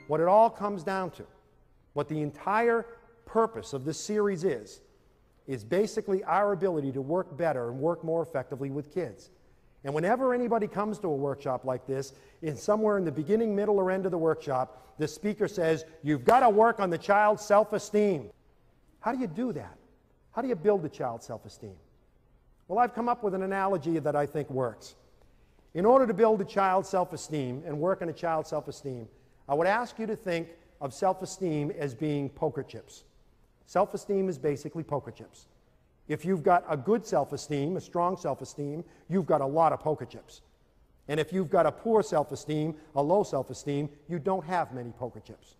what it all comes down to, what the entire purpose of this series is basically our ability to work better and work more effectively with kids. And whenever anybody comes to a workshop like this, somewhere in the beginning, middle, or end of the workshop, the speaker says, you've got to work on the child's self-esteem. How do you do that? How do you build the child's self-esteem? Well, I've come up with an analogy that I think works. In order to build a child's self-esteem and work on a child's self-esteem, I would ask you to think of self-esteem as being poker chips. Self-esteem is basically poker chips. If you've got a good self-esteem, a strong self-esteem, you've got a lot of poker chips. And if you've got a poor self-esteem, a low self-esteem, you don't have many poker chips.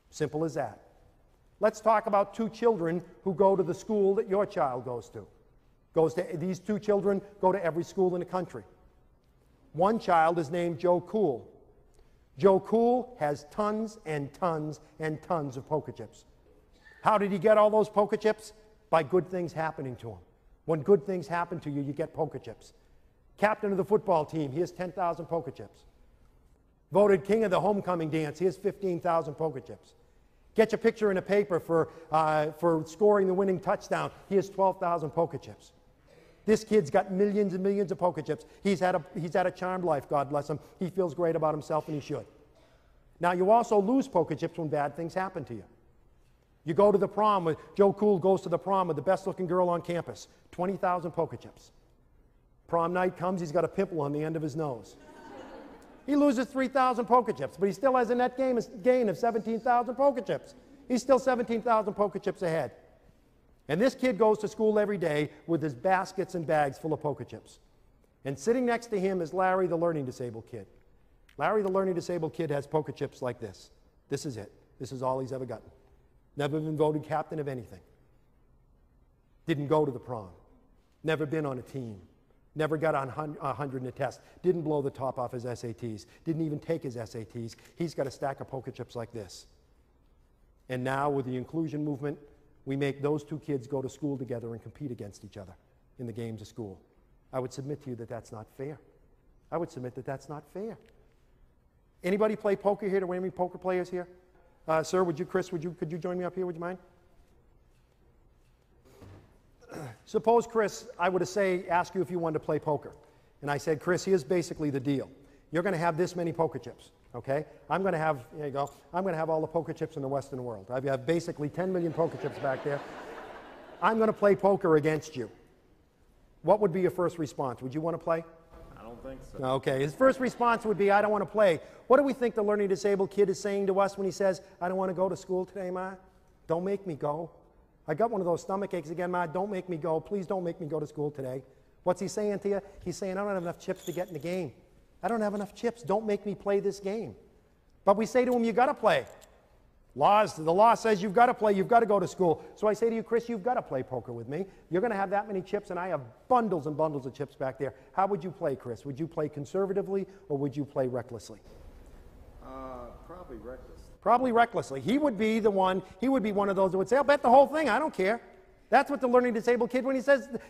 Simple as that. Let's talk about two children who go to the school that your child goes to. These two children go to every school in the country. One child is named Joe Cool. Joe Cool has tons and tons and tons of poker chips. How did he get all those poker chips? By good things happening to him. When good things happen to you, you get poker chips. Captain of the football team, he has 10,000 poker chips. Voted king of the homecoming dance, he has 15,000 poker chips. Get your picture in a paper for scoring the winning touchdown, he has 12,000 poker chips. This kid's got millions and millions of poker chips. He's had a charmed life, God bless him. He feels great about himself, and he should. Now, you also lose poker chips when bad things happen to you. You go to the prom, Joe Cool goes to the prom with the best-looking girl on campus, 20,000 poker chips. Prom night comes, he's got a pimple on the end of his nose. He loses 3,000 poker chips, but he still has a net gain of 17,000 poker chips. He's still 17,000 poker chips ahead. And this kid goes to school every day with his baskets and bags full of poker chips. And sitting next to him is Larry, the learning disabled kid. Larry, the learning disabled kid, has poker chips like this. This is it. This is all he's ever gotten. Never been voted captain of anything. Didn't go to the prom. Never been on a team. Never got on 100 in a test. Didn't blow the top off his SATs. Didn't even take his SATs. He's got a stack of poker chips like this. And now with the inclusion movement, we make those two kids go to school together and compete against each other in the games of school. I would submit to you that that's not fair. I would submit that that's not fair. Anybody play poker here? Do we have any poker players here? Sir, Chris, could you join me up here? Would you mind? Suppose, Chris, I were to ask you if you wanted to play poker. And I said, Chris, here's basically the deal. You're going to have this many poker chips, okay? I'm going to have, here you go, I'm going to have all the poker chips in the Western world. I have basically 10 million poker chips back there. I'm going to play poker against you. What would be your first response? Would you want to play? I don't think so. Okay, his first response would be, I don't want to play. What do we think the learning disabled kid is saying to us when he says, I don't want to go to school today, Ma? Don't make me go. I got one of those stomach aches again, Ma. Don't make me go. Please don't make me go to school today. What's he saying to you? He's saying, I don't have enough chips to get in the game. I don't have enough chips. Don't make me play this game. But we say to him, you got to play. The law says you've got to play. You've got to go to school. So I say to you, Chris, you've got to play poker with me. You're going to have that many chips, and I have bundles and bundles of chips back there. How would you play, Chris? Would you play conservatively, or would you play recklessly? Probably recklessly. Probably recklessly. He would be one of those that would say, I'll bet the whole thing. I don't care. That's what the learning disabled kid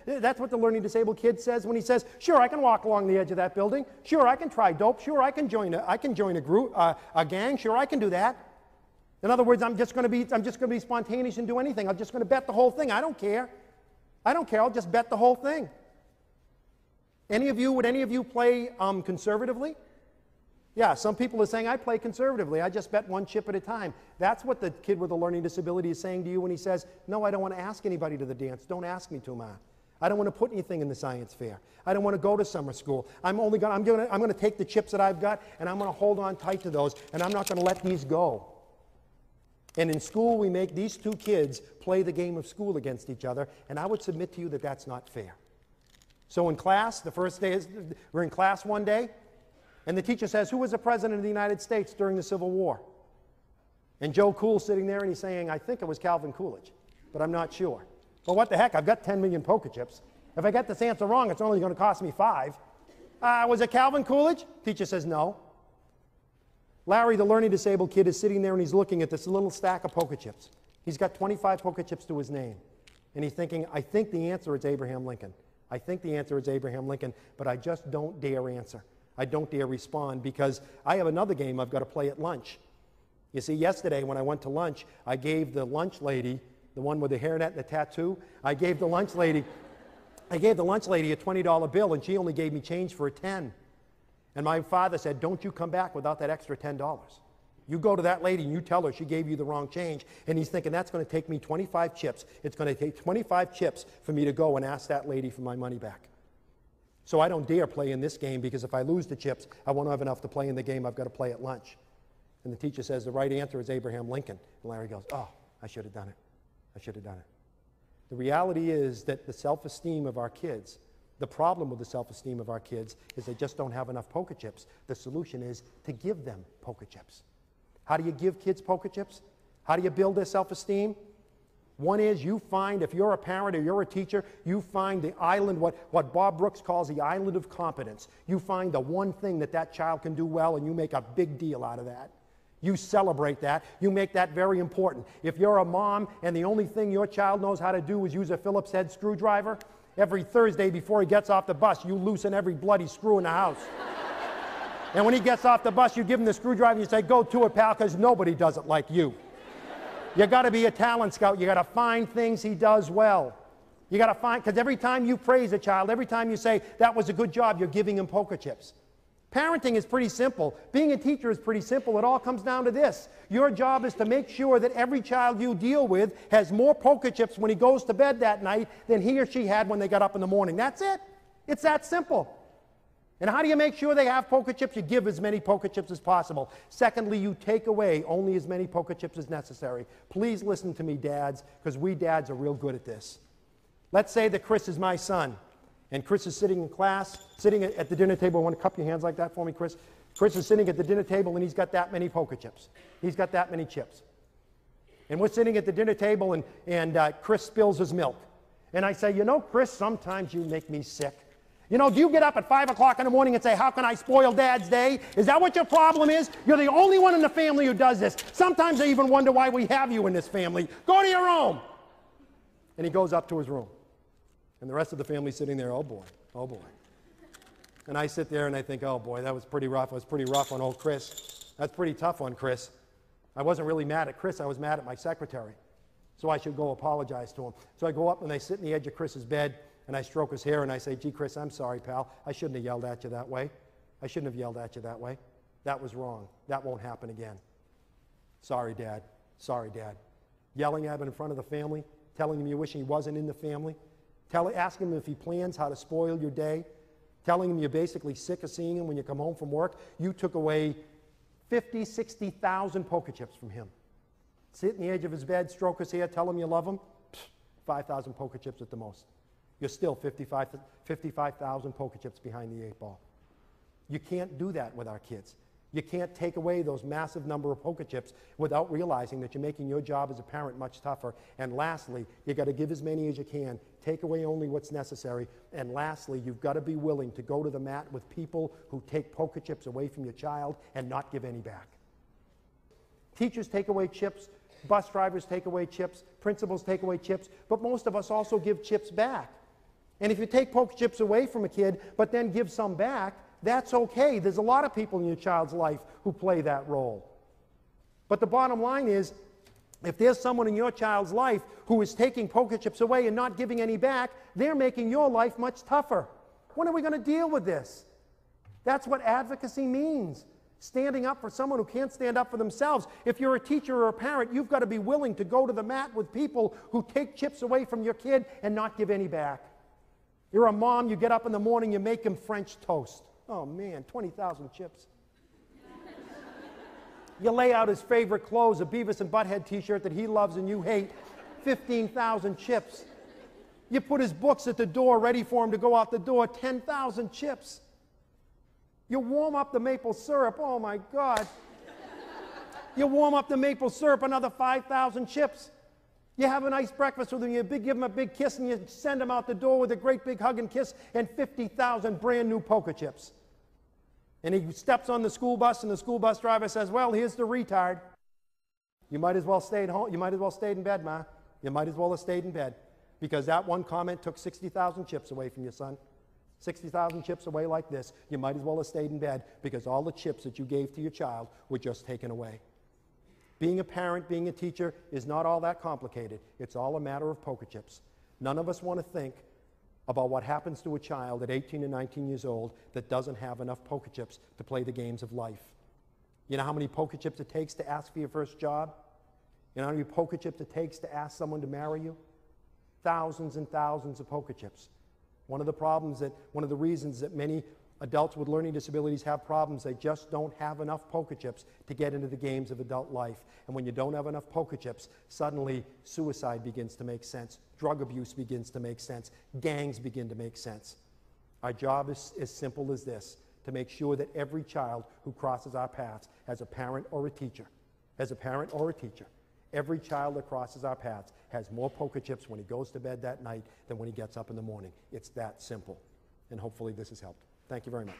that's what the learning disabled kid says when he says, sure, I can walk along the edge of that building. Sure, I can try dope. Sure, I can join a group, a gang. Sure, I can do that. In other words, I'm just going to be spontaneous and do anything. I'm just going to bet the whole thing. I don't care. I don't care. I'll just bet the whole thing. Would any of you play conservatively? Yeah, some people are saying, I play conservatively. I just bet one chip at a time. That's what the kid with a learning disability is saying to you when he says, no, I don't want to ask anybody to the dance. Don't ask me to, Ma. I don't want to put anything in the science fair. I don't want to go to summer school. I'm going to take the chips that I've got, and I'm going to hold on tight to those, and I'm not going to let these go. And in school, we make these two kids play the game of school against each other, and I would submit to you that that's not fair. So in class, the first day, we're in class one day, and the teacher says, who was the president of the United States during the Civil War? And Joe Cool's sitting there, and he's saying, I think it was Calvin Coolidge, but I'm not sure. Well, what the heck? I've got 10 million poker chips. If I get this answer wrong, it's only going to cost me 5. Was it Calvin Coolidge? Teacher says no. Larry, the learning disabled kid, is sitting there, and he's looking at this little stack of poker chips. He's got 25 poker chips to his name. And he's thinking, I think the answer is Abraham Lincoln. I think the answer is Abraham Lincoln, but I just don't dare answer. I don't dare respond because I have another game I've got to play at lunch. You see, yesterday when I went to lunch, I gave the lunch lady, the one with the hairnet and the tattoo, I gave the lunch lady a $20 bill, and she only gave me change for a 10. And my father said, don't you come back without that extra $10. You go to that lady and you tell her she gave you the wrong change. And he's thinking, that's going to take me 25 chips. It's going to take 25 chips for me to go and ask that lady for my money back. So I don't dare play in this game, because if I lose the chips, I won't have enough to play in the game I've got to play at lunch. And the teacher says, the right answer is Abraham Lincoln. And Larry goes, oh, I should have done it. I should have done it. The reality is that the self-esteem of our kids, the problem with the self-esteem of our kids is they just don't have enough poker chips. The solution is to give them poker chips. How do you give kids poker chips? How do you build their self-esteem? One is you find, if you're a parent or you're a teacher, you find the island, what Bob Brooks calls the island of competence. You find the one thing that child can do well, and you make a big deal out of that. You celebrate that. You make that very important. If you're a mom and the only thing your child knows how to do is use a Phillips head screwdriver, every Thursday before he gets off the bus, you loosen every bloody screw in the house. And when he gets off the bus, you give him the screwdriver and you say, go to it, pal, because nobody does it like you. You got to be a talent scout. You got to find things he does well. You got to find, because every time you praise a child, every time you say, that was a good job, you're giving him poker chips. Parenting is pretty simple. Being a teacher is pretty simple. It all comes down to this. Your job is to make sure that every child you deal with has more poker chips when he goes to bed that night than he or she had when they got up in the morning. That's it. It's that simple. And how do you make sure they have poker chips? You give as many poker chips as possible. Secondly, you take away only as many poker chips as necessary. Please listen to me, dads, because we dads are real good at this. Let's say that Chris is my son, and Chris is sitting in class, sitting at the dinner table. Want to cup your hands like that for me, Chris? Chris is sitting at the dinner table, and he's got that many poker chips. He's got that many chips. And we're sitting at the dinner table, and Chris spills his milk. And I say, you know, Chris, sometimes you make me sick. You know, do you get up at 5 o'clock in the morning and say, how can I spoil Dad's day? Is that what your problem is? You're the only one in the family who does this. Sometimes I even wonder why we have you in this family. Go to your room. And he goes up to his room. And the rest of the family's sitting there, oh boy, oh boy. And I sit there and I think, oh boy, that was pretty rough. It was pretty rough on old Chris. That's pretty tough on Chris. I wasn't really mad at Chris. I was mad at my secretary. So I should go apologize to him. So I go up and I sit in the edge of Chris's bed, and I stroke his hair and I say, gee, Chris, I'm sorry, pal. I shouldn't have yelled at you that way. I shouldn't have yelled at you that way. That was wrong. That won't happen again. Sorry, Dad. Sorry, Dad. Yelling at him in front of the family, telling him you wish he wasn't in the family, asking him if he plans how to spoil your day, telling him you're basically sick of seeing him when you come home from work. You took away 50, 60,000 poker chips from him. Sit in the edge of his bed, stroke his hair, tell him you love him. 5,000 poker chips at the most. You're still 55,000 poker chips behind the 8 ball. You can't do that with our kids. You can't take away those massive number of poker chips without realizing that you're making your job as a parent much tougher. And lastly, you got to give as many as you can. Take away only what's necessary. And lastly, you've got to be willing to go to the mat with people who take poker chips away from your child and not give any back. Teachers take away chips. Bus drivers take away chips. Principals take away chips. But most of us also give chips back. And if you take poker chips away from a kid, but then give some back, that's okay. There's a lot of people in your child's life who play that role. But the bottom line is, if there's someone in your child's life who is taking poker chips away and not giving any back, they're making your life much tougher. When are we going to deal with this? That's what advocacy means. Standing up for someone who can't stand up for themselves. If you're a teacher or a parent, you've got to be willing to go to the mat with people who take chips away from your kid and not give any back. You're a mom, you get up in the morning, you make him French toast. Oh man, 20,000 chips. You lay out his favorite clothes, a Beavis and Butthead t-shirt that he loves and you hate, 15,000 chips. You put his books at the door ready for him to go out the door, 10,000 chips. You warm up the maple syrup, oh my God. You warm up the maple syrup, another 5,000 chips. You have a nice breakfast with him, you give him a big kiss, and you send him out the door with a great big hug and kiss, and 50,000 brand new poker chips. And he steps on the school bus, and the school bus driver says, well, here's the retard. You might as well stay at home. You might as well stay in bed, Ma. You might as well have stayed in bed. Because that one comment took 60,000 chips away from your son. 60,000 chips away like this. You might as well have stayed in bed, because all the chips that you gave to your child were just taken away. Being a parent, being a teacher is not all that complicated. It's all a matter of poker chips. None of us want to think about what happens to a child at 18 and 19 years old that doesn't have enough poker chips to play the games of life. You know how many poker chips it takes to ask for your first job? You know how many poker chips it takes to ask someone to marry you? Thousands and thousands of poker chips. One of the reasons that many adults with learning disabilities have problems, they just don't have enough poker chips to get into the games of adult life. And when you don't have enough poker chips, suddenly suicide begins to make sense, drug abuse begins to make sense, gangs begin to make sense. Our job is as simple as this, to make sure that every child who crosses our paths as a parent or a teacher, every child that crosses our paths has more poker chips when he goes to bed that night than when he gets up in the morning. It's that simple. And hopefully this has helped. Thank you very much.